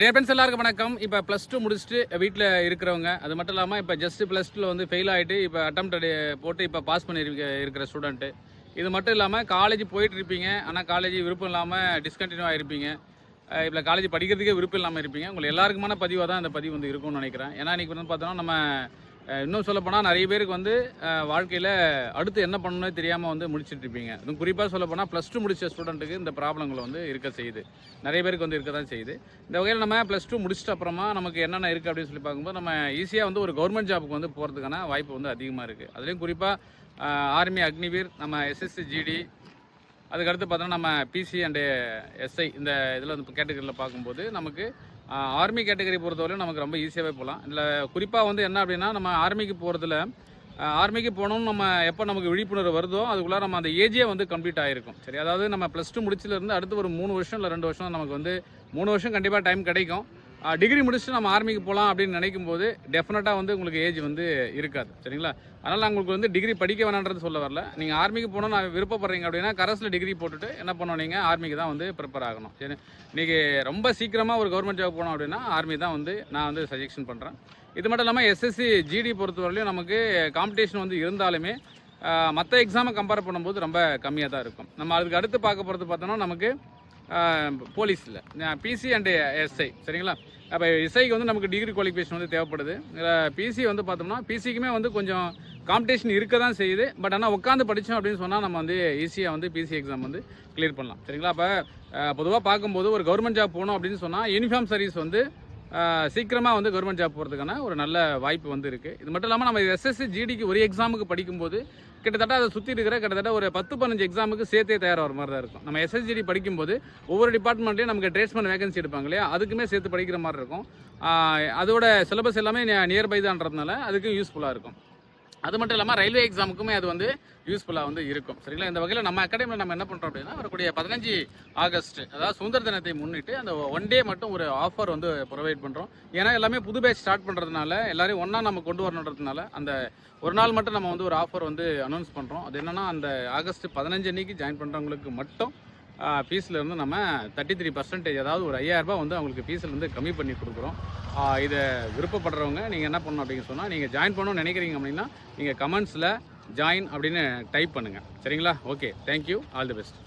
Friends எல்லாருக்கும் வணக்கம். இப்போ +2 முடிச்சுட்டு வீட்டில் இருக்கிறவங்க, அது மட்டும் இல்லாமல் இப்போ ஜஸ்ட் +2 வந்து ஃபெயில் ஆகிட்டு இப்போ அட்டெம்ப்ட் போட்டு இப்போ பாஸ் பண்ணி இருக்கிற ஸ்டூடெண்ட்டு, இது மட்டும் இல்லாமல் காலேஜ் போயிட்டு இருப்பீங்க, ஆனால் காலேஜ் விருப்பம் இல்லாமல் டிஸ்கண்டினியூ ஆகிருப்பீங்க, இப்போ காலேஜ் படிக்கிறதுக்கே விருப்பம் இல்லாமல் இருப்பீங்க. உங்களுக்கு எல்லாருக்குமான பதிவாக தான் இந்த பதிவு வந்து இருக்கும்னு நினைக்கிறேன். ஏன்னா இன்றைக்கி வந்து பார்த்தோன்னா நம்ம இன்னும் சொல்லப்போனால் நிறைய பேருக்கு வந்து வாழ்க்கையில் அடுத்து என்ன பண்ணணும்னே தெரியாமல் வந்து முடிச்சுட்டு இருப்பீங்க. அதுவும் குறிப்பாக சொல்லப்போனால் +2 முடிச்ச ஸ்டூடெண்ட்டுக்கு இந்த ப்ராப்ளங்கள் வந்து இருக்க செய்யுது, நிறைய பேருக்கு வந்து இருக்க தான் செய்யுது. இந்த வகையில் நம்ம +2 முடிச்சிட்ட அப்புறமா நமக்கு என்னென்ன இருக்குது அப்படின்னு சொல்லி பார்க்கும்போது நம்ம ஈஸியாக வந்து ஒரு கவர்மெண்ட் ஜாபுக்கு வந்து போகிறதுக்கான வாய்ப்பு வந்து அதிகமாக இருக்குது. அதுலேயும் குறிப்பாக ஆர்மி, அக்னிவீர், நம்ம SSC GD, அதுக்கடுத்து பார்த்தோன்னா நம்ம PC அண்டு SI இந்த இதில் வந்து கேட்டகரியில் பார்க்கும்போது நமக்கு ஆர்மி கேட்டகரி பொறுத்தவரையும் நமக்கு ரொம்ப ஈஸியாகவே போகலாம். இதில் குறிப்பாக வந்து என்ன அப்படின்னா, நம்ம ஆர்மிக்கு போகிறதுல ஆர்மிக்கு போகணும்னு நம்ம எப்போ நமக்கு விழிப்புணர்வு வருதோ அதுக்குள்ளே நம்ம அந்த ஏஜே வந்து கம்ப்ளீட் ஆகிருக்கும். சரி, அதாவது நம்ம +2 முடிச்சிலேருந்து அடுத்து ஒரு 3 வருஷம் இல்லை 2 வருஷம் நமக்கு வந்து 3 வருஷம் கண்டிப்பாக டைம் கிடைக்கும். டிகிரி முடிச்சுட்டு நம்ம ஆர்மிக்கு போகலாம் அப்படின்னு நினைக்கும் போது டெஃபினட்டாக வந்து உங்களுக்கு ஏஜ் வந்து இருக்காது. சரிங்களா? அதனால் நான் உங்களுக்கு வந்து டிகிரி படிக்க வேணான்றது சொல்ல வரல. நீங்கள் ஆர்மிக்கு போகணும்னு நான் விருப்பப்படுறீங்க அப்படின்னா கரஸில் டிகிரி போட்டுட்டு என்ன பண்ணணும், நீங்கள் ஆர்மிக்கு தான் வந்து ப்ரிப்பேர் ஆகணும். சரி, இன்றைக்கி ரொம்ப சீக்கிரமாக ஒரு கவர்மெண்ட் ஜாப் போகணும் அப்படின்னா ஆர்மி தான் வந்து நான் வந்து சஜெஷன் பண்ணுறேன். இது மட்டும் இல்லாமல் SSC GD பொறுத்தவரையிலும் நமக்கு காம்படிஷன் வந்து இருந்தாலுமே மற்ற எக்ஸாமை கம்பேர் பண்ணும்போது ரொம்ப கம்மியாக தான் இருக்கும். நம்ம அதுக்கு அடுத்து பார்க்க போகிறது பார்த்தோன்னா நமக்கு போலீஸில் PC அண்டு SI. சரிங்களா? அப்போ SIக்கு வந்து நமக்கு டிகிரி குவாலிஃபிகேஷன் வந்து தேவைப்படுது. PC வந்து பார்த்தோம்னா PCக்குமே வந்து கொஞ்சம் காம்படிஷன் இருக்க தான் செய்யுது. பட் ஆனால் உட்காந்து படித்தோம் அப்படின்னு சொன்னால் நம்ம வந்து ஈஸியாக வந்து PC எக்ஸாம் வந்து கிளியர் பண்ணலாம். சரிங்களா? அப்போ பொதுவாக பார்க்கும்போது ஒரு கவர்மெண்ட் ஜாப் போகணும் அப்படின்னு சொன்னால் யூனிஃபார்ம் சர்வீஸ் வந்து சீக்கிரமாக வந்து கவர்மெண்ட் ஜாப் போகிறதுக்கான ஒரு நல்ல வாய்ப்பு வந்து இருக்குது. இது மட்டும் இல்லாமல் நம்ம SSC GDக்கு ஒரு எக்ஸாமுக்கு படிக்கும்போது கிட்டத்தட்ட அதை சுற்றி இருக்கிற கிட்டத்தட்ட ஒரு 10-15 எக்ஸாமுக்கு சேர்த்தே தயாராக வர மாதிரி தான் இருக்கும். நம்ம SSC GD படிக்கும்போது ஒவ்வொரு டிபார்ட்மெண்ட்லேயும் நமக்கு ட்ரேட்ஸ்மேன் வேகன்சி எடுப்பாங்க இல்லையா, அதுக்குமே சேர்த்து படிக்கிற மாதிரி இருக்கும். அதோட சிலபஸ் எல்லாமே நியர்பை தான்றதுனால அதுக்கும் யூஸ்ஃபுல்லாக இருக்கும். அது மட்டும் இல்லாமல் ரயில்வே எக்ஸாமுக்குமே அது வந்து யூஸ்ஃபுல்லாக வந்து இருக்கும். சரிங்களா? இந்த வகையில் நம்ம அகாடமியில் நம்ம என்ன பண்ணுறோம் அப்படின்னா, வரக்கூடிய 15 ஆகஸ்ட் அதாவது சுதந்திர தினத்தை முன்னிட்டு அந்த 1 டே மட்டும் ஒரு ஆஃபர் வந்து ப்ரொவைட் பண்ணுறோம். ஏன்னா எல்லாமே புது பேட்ச் ஸ்டார்ட் பண்ணுறதுனால எல்லாரையும் ஒன்றா நம்ம கொண்டு வரணுன்றதுனால அந்த ஒரு நாள் மட்டும் நம்ம வந்து ஒரு ஆஃபர் வந்து அனௌன்ஸ் பண்ணுறோம். அது என்னென்னா, அந்த ஆகஸ்ட் 15 அன்னைக்கு ஜாயின் பண்ணுறவங்களுக்கு மட்டும் ஃபீஸ்லேருந்து நம்ம 33% அதாவது ஒரு 5000 ரூபாய் வந்து அவங்களுக்கு ஃபீஸ்லேருந்து கம்மி பண்ணி கொடுக்குறோம். இதை விருப்பப்படுறவங்க நீங்கள் என்ன பண்ணணும் அப்படின்னு சொன்னால், நீங்கள் ஜாயின் பண்ணணும்னு நினைக்கிறீங்க அப்படின்னா நீங்கள் கமெண்ட்ஸில் ஜாயின் அப்படின்னு டைப் பண்ணுங்கள். சரிங்களா? Okay, thank you, all the best.